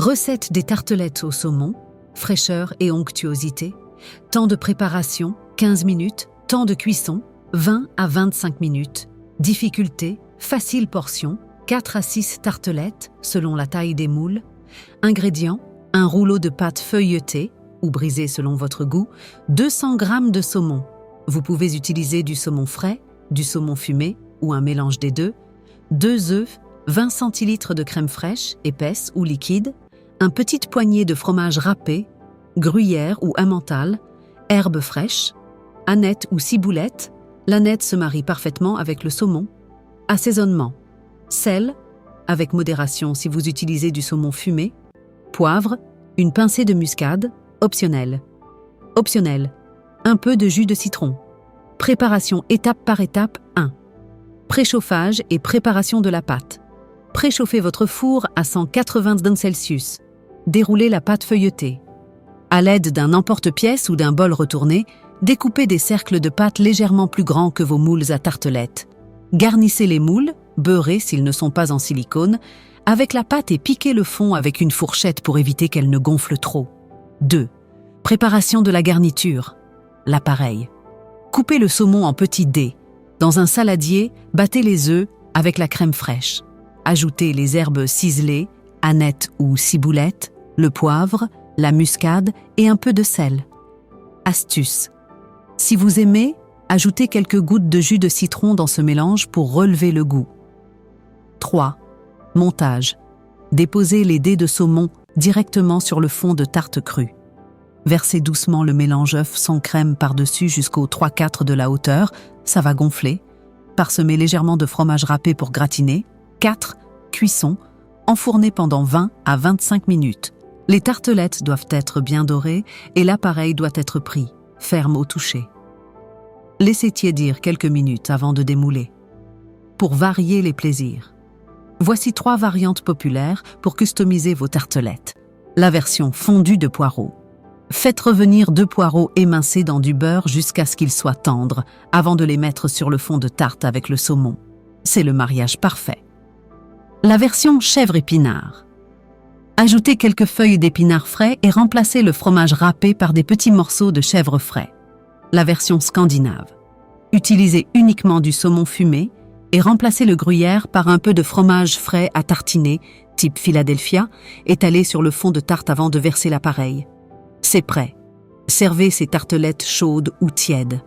Recette des tartelettes au saumon, fraîcheur et onctuosité. Temps de préparation, 15 minutes. Temps de cuisson, 20 à 25 minutes. Difficulté, facile portion, 4 à 6 tartelettes selon la taille des moules. Ingrédients, un rouleau de pâte feuilletée ou brisée selon votre goût, 200 g de saumon. Vous pouvez utiliser du saumon frais, du saumon fumé ou un mélange des deux. 2 œufs, 20 centilitres de crème fraîche, épaisse ou liquide, un petite poignée de fromage râpé, gruyère ou emmental, herbes fraîches, aneth ou ciboulette. L'aneth se marie parfaitement avec le saumon. Assaisonnement, sel, avec modération si vous utilisez du saumon fumé, poivre, une pincée de muscade, optionnel. Optionnel, un peu de jus de citron. Préparation étape par étape 1. Préchauffage et préparation de la pâte. Préchauffez votre four à 180 °C. Déroulez la pâte feuilletée. À l'aide d'un emporte-pièce ou d'un bol retourné, découpez des cercles de pâte légèrement plus grands que vos moules à tartelettes. Garnissez les moules, beurrés s'ils ne sont pas en silicone, avec la pâte et piquez le fond avec une fourchette pour éviter qu'elle ne gonfle trop. 2. Préparation de la garniture. L'appareil. Coupez le saumon en petits dés. Dans un saladier, battez les œufs avec la crème fraîche. Ajoutez les herbes ciselées, aneth ou ciboulette, le poivre, la muscade et un peu de sel. Astuce. Si vous aimez, ajoutez quelques gouttes de jus de citron dans ce mélange pour relever le goût. 3. Montage. Déposez les dés de saumon directement sur le fond de tarte crue. Versez doucement le mélange œuf sans crème par-dessus jusqu'aux 3/4 de la hauteur, ça va gonfler. Parsemez légèrement de fromage râpé pour gratiner. 4. Cuisson. Enfournez pendant 20 à 25 minutes. Les tartelettes doivent être bien dorées et l'appareil doit être pris, ferme au toucher. Laissez tiédir quelques minutes avant de démouler. Pour varier les plaisirs. Voici 3 variantes populaires pour customiser vos tartelettes. La version fondue de poireaux. Faites revenir 2 poireaux émincés dans du beurre jusqu'à ce qu'ils soient tendres, avant de les mettre sur le fond de tarte avec le saumon. C'est le mariage parfait. La version chèvre-épinard. Ajoutez quelques feuilles d'épinards frais et remplacez le fromage râpé par des petits morceaux de chèvre frais. La version scandinave. Utilisez uniquement du saumon fumé et remplacez le gruyère par un peu de fromage frais à tartiner, type Philadelphia, étalé sur le fond de tarte avant de verser l'appareil. C'est prêt. Servez ces tartelettes chaudes ou tièdes.